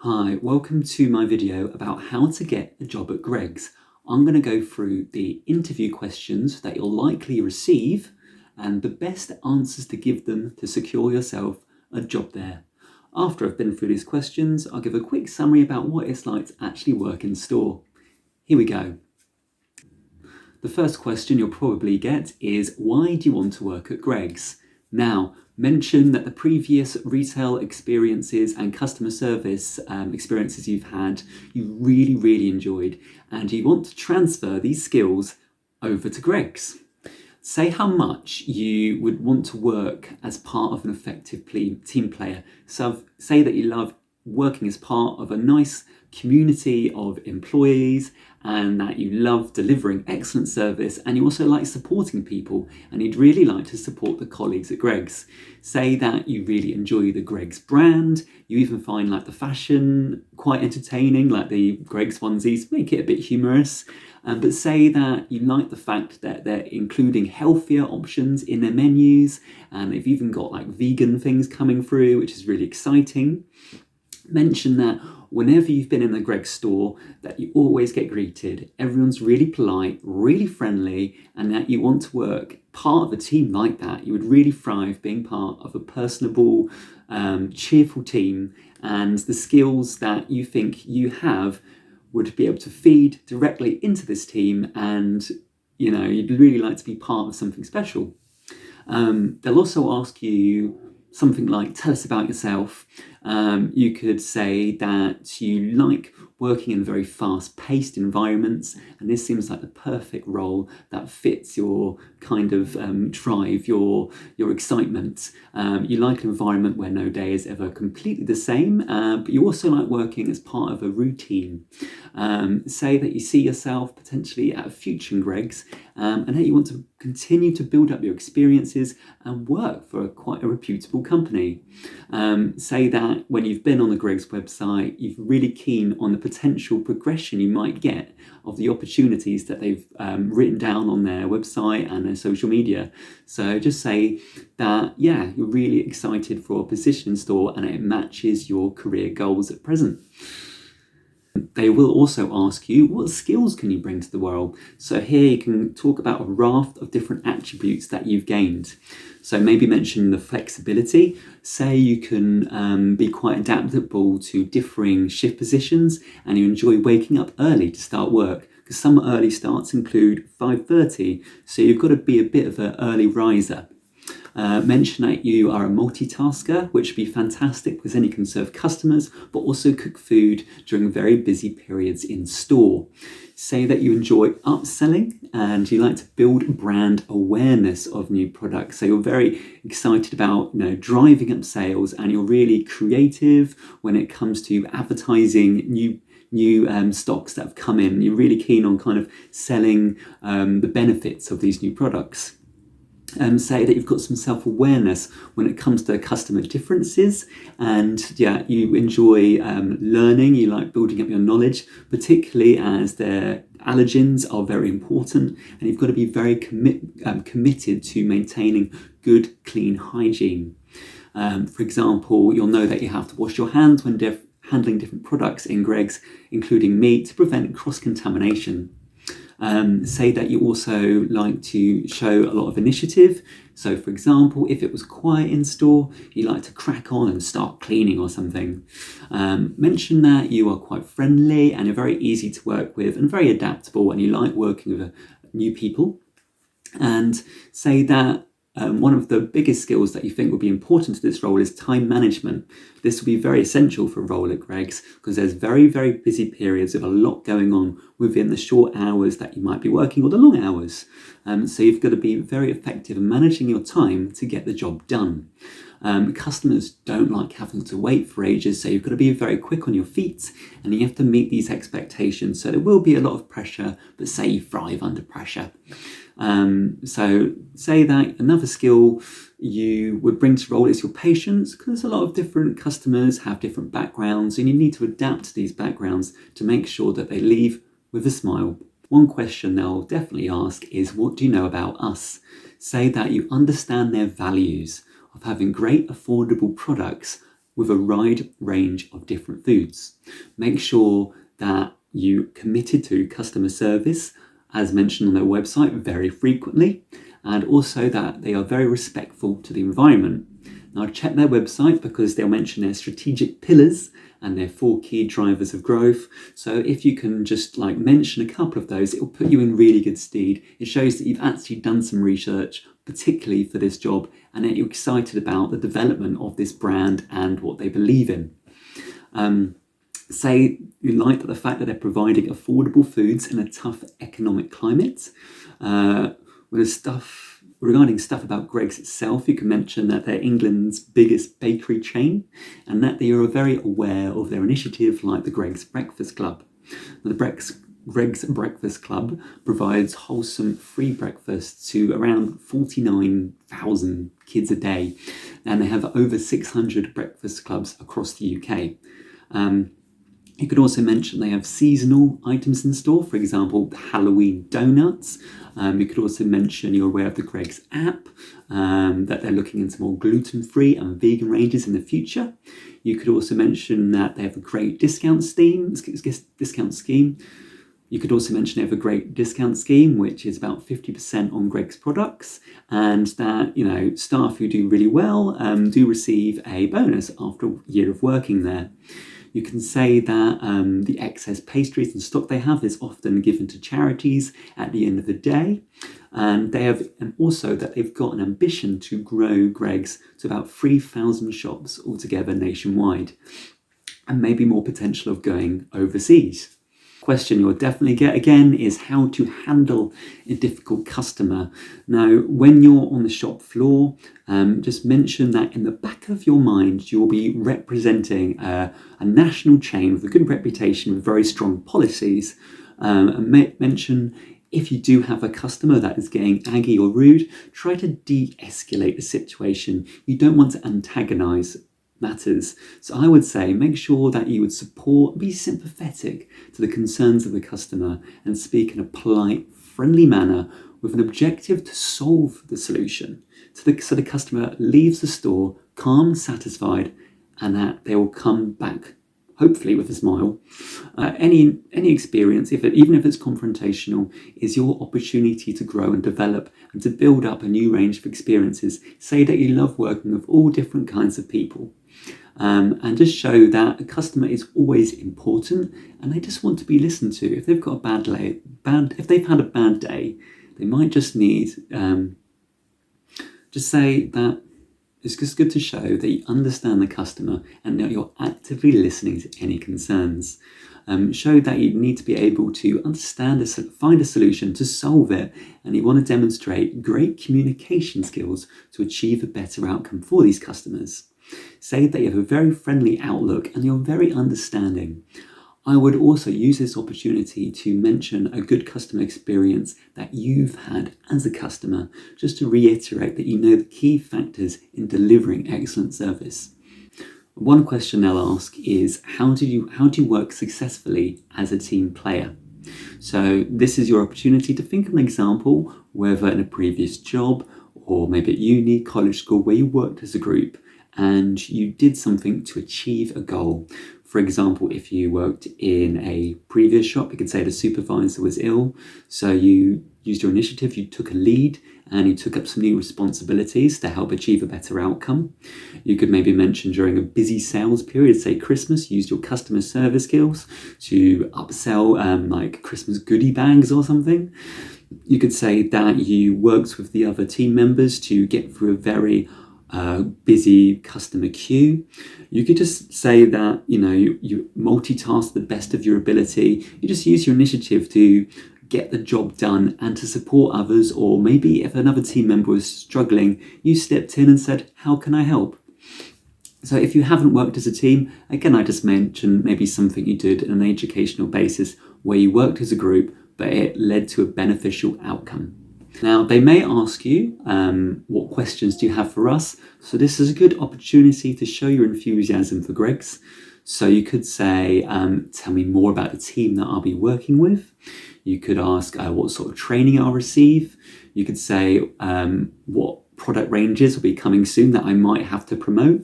Hi, welcome to my video about how to get a job at GREGGS. I'm going to go through the interview questions that you'll likely receive and the best answers to give them to secure yourself a job there. After I've been through these questions, I'll give a quick summary about what it's like to actually work in store. Here we go. The first question you'll probably get is, why do you want to work at GREGGS? Now, mention that the previous retail experiences and customer service experiences you've had, you really enjoyed, and you want to transfer these skills over to GREGGS. Say how much you would want to work as part of an effective team player. So say that you love working as part of a nice community of employees and that you love delivering excellent service and you also like supporting people and you'd really like to support the colleagues at GREGGS. Say that you really enjoy the GREGGS brand, you even find like the fashion quite entertaining, like the GREGGS onesies, make it a bit humorous. But say that you like the fact that they're including healthier options in their menus and they've even got like vegan things coming through, which is really exciting. Mention that whenever you've been in the GREGGS store that you always get greeted, everyone's really polite, really friendly, and that you want to work part of a team like that. You would really thrive being part of a personable, cheerful team, and the skills that you think you have would be able to feed directly into this team, and you'd really like to be part of something special. They'll also ask you something like, tell us about yourself. You could say that you like working in very fast-paced environments, and this seems like the perfect role that fits your kind of drive, your excitement. You like an environment where no day is ever completely the same, but you also like working as part of a routine. Say that you see yourself potentially at a future in GREGGS, and that you want to continue to build up your experiences and work for quite a reputable company. Say that when you've been on the GREGGS website, you're really keen on the potential progression you might get of the opportunities that they've written down on their website and their social media. So just say that, yeah, you're really excited for a position in store and it matches your career goals at present. They will also ask you, what skills can you bring to the role? So here you can talk about a raft of different attributes that you've gained. So maybe mention the flexibility. Say you can be quite adaptable to differing shift positions and you enjoy waking up early to start work, because some early starts include 5:30, so you've got to be a bit of an early riser. Mention that you are a multitasker, which would be fantastic because then you can serve customers but also cook food during very busy periods in store. Say that you enjoy upselling and you like to build brand awareness of new products. So you're very excited about driving up sales, and you're really creative when it comes to advertising new stocks that have come in. You're really keen on kind of selling the benefits of these new products. Say that you've got some self-awareness when it comes to customer differences, and you enjoy learning, you like building up your knowledge, particularly as their allergens are very important, and you've got to be very committed to maintaining good, clean hygiene. For example, you'll know that you have to wash your hands when handling different products in GREGGS, including meat, to prevent cross-contamination. Say that you also like to show a lot of initiative. So for example, if it was quiet in store, you like to crack on and start cleaning or something. Mention that you are quite friendly and you're very easy to work with and very adaptable and you like working with new people. And say that one of the biggest skills that you think would be important to this role is time management. This will be very essential for a role at GREGGS because there's very busy periods with a lot going on within the short hours that you might be working or the long hours. So you've got to be very effective in managing your time to get the job done. Customers don't like having to wait for ages, so you've got to be very quick on your feet and you have to meet these expectations. So there will be a lot of pressure, but say you thrive under pressure. So say that another skill you would bring to role is your patience, because a lot of different customers have different backgrounds and you need to adapt to these backgrounds to make sure that they leave with a smile. One question they'll definitely ask is, what do you know about us? Say that you understand their values of having great affordable products with a wide range of different foods. Make sure that you committed to customer service, as mentioned on their website, very frequently, and also that they are very respectful to the environment. Now, check their website because they'll mention their strategic pillars and their 4 key drivers of growth. So if you can just mention a couple of those, it will put you in really good stead. It shows that you've actually done some research, particularly for this job, and that you're excited about the development of this brand and what they believe in. Say you like the fact that they're providing affordable foods in a tough economic climate. Regarding stuff about Greggs itself, you can mention that they're England's biggest bakery chain and that they are very aware of their initiative like the Greggs Breakfast Club. Now, the Greggs Breakfast Club provides wholesome free breakfast to around 49,000 kids a day, and they have over 600 breakfast clubs across the UK. You could also mention they have seasonal items in store, for example, the Halloween donuts. You could also mention you're aware of the Greggs app, that they're looking into more gluten-free and vegan ranges in the future. You could also mention that they have a great discount scheme. You could also mention they have a great discount scheme, which is about 50% on Greggs products, and that staff who do really well do receive a bonus after a year of working there. You can say that the excess pastries and stock they have is often given to charities at the end of the day. And also that they've got an ambition to grow Greggs to about 3,000 shops altogether nationwide, and maybe more potential of going overseas. Question you'll definitely get again is how to handle a difficult customer. Now, when you're on the shop floor, just mention that in the back of your mind, you'll be representing a national chain with a good reputation with very strong policies. And mention if you do have a customer that is getting aggy or rude, try to de-escalate the situation. You don't want to antagonize matters. So I would say make sure that you would support, be sympathetic to the concerns of the customer and speak in a polite, friendly manner with an objective to solve the solution. So the customer leaves the store calm, satisfied, and that they will come back hopefully with a smile. Any experience, even if it's confrontational, is your opportunity to grow and develop and to build up a new range of experiences. Say that you love working with all different kinds of people. And just show that a customer is always important and they just want to be listened to. If they've got if they've had a bad day, they might just need, just say that it's just good to show that you understand the customer and that you're actively listening to any concerns. Show that you need to be able to find a solution to solve it, and you want to demonstrate great communication skills to achieve a better outcome for these customers. Say that you have a very friendly outlook and you're very understanding. I would also use this opportunity to mention a good customer experience that you've had as a customer, just to reiterate that you know the key factors in delivering excellent service. One question they'll ask is, how do you work successfully as a team player? So this is your opportunity to think of an example, whether in a previous job or maybe at uni, college, school, where you worked as a group and you did something to achieve a goal. For example, if you worked in a previous shop, you could say the supervisor was ill, so you used your initiative, you took a lead, and you took up some new responsibilities to help achieve a better outcome. You could maybe mention during a busy sales period, say Christmas, you used your customer service skills to upsell like Christmas goodie bags or something. You could say that you worked with the other team members to get through a very busy customer queue. You could just say that you multitask the best of your ability. You just use your initiative to get the job done and to support others, or maybe if another team member was struggling, you stepped in and said, how can I help? So if you haven't worked as a team, again, I just mentioned maybe something you did on an educational basis where you worked as a group, but it led to a beneficial outcome. Now, they may ask you, what questions do you have for us? So this is a good opportunity to show your enthusiasm for Greggs. So you could say, tell me more about the team that I'll be working with. You could ask what sort of training I'll receive. You could say what product ranges will be coming soon that I might have to promote,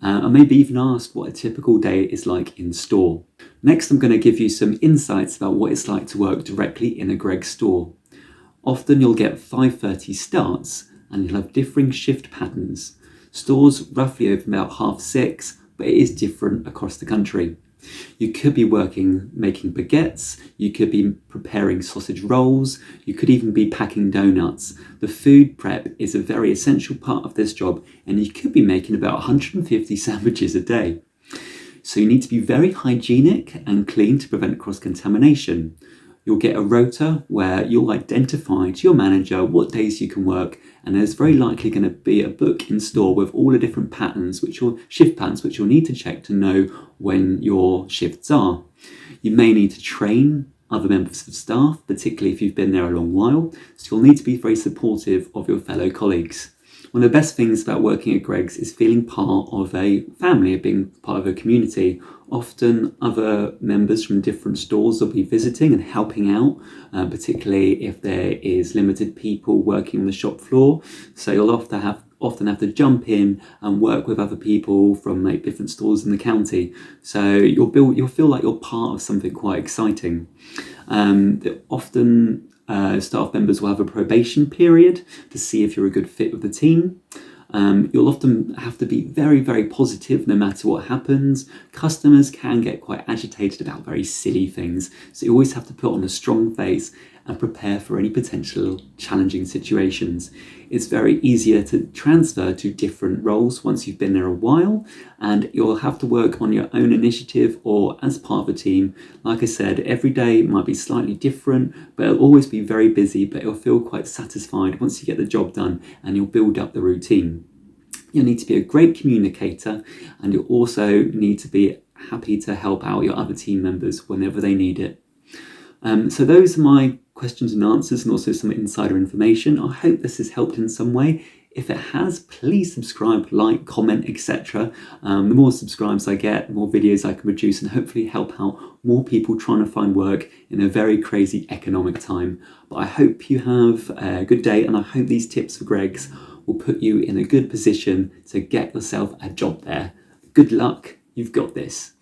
and maybe even ask what a typical day is like in store. Next, I'm going to give you some insights about what it's like to work directly in a GREGGS store. Often you'll get 5:30 starts and you'll have differing shift patterns. Stores roughly open about 6:30, but it is different across the country. You could be making baguettes, you could be preparing sausage rolls, you could even be packing donuts. The food prep is a very essential part of this job, and you could be making about 150 sandwiches a day. So you need to be very hygienic and clean to prevent cross-contamination. You'll get a rota where you'll identify to your manager what days you can work, and there's very likely going to be a book in store with all the different shift patterns which you'll need to check to know when your shifts are. You may need to train other members of staff, particularly if you've been there a long while, so you'll need to be very supportive of your fellow colleagues. One of the best things about working at GREGGS is feeling part of a family, being part of a community. Often other members from different stores will be visiting and helping out, particularly if there is limited people working on the shop floor. So you'll often have to jump in and work with other people from different stores in the county. So you'll feel like you're part of something quite exciting. Often staff members will have a probation period to see if you're a good fit with the team. You'll often have to be very, very positive no matter what happens. Customers can get quite agitated about very silly things, so you always have to put on a strong face and prepare for any potential challenging situations. It's very easier to transfer to different roles once you've been there a while, and you'll have to work on your own initiative or as part of a team. Like I said, every day might be slightly different, but it'll always be very busy, but you'll feel quite satisfied once you get the job done and you'll build up the routine. You'll need to be a great communicator, and you'll also need to be happy to help out your other team members whenever they need it. So those are my questions and answers, and also some insider information. I hope this has helped in some way. If it has, please subscribe, like, comment, etc. The more subscribes I get, the more videos I can produce, and hopefully help out more people trying to find work in a very crazy economic time. But I hope you have a good day, and I hope these tips for GREGGS will put you in a good position to get yourself a job there. Good luck, you've got this.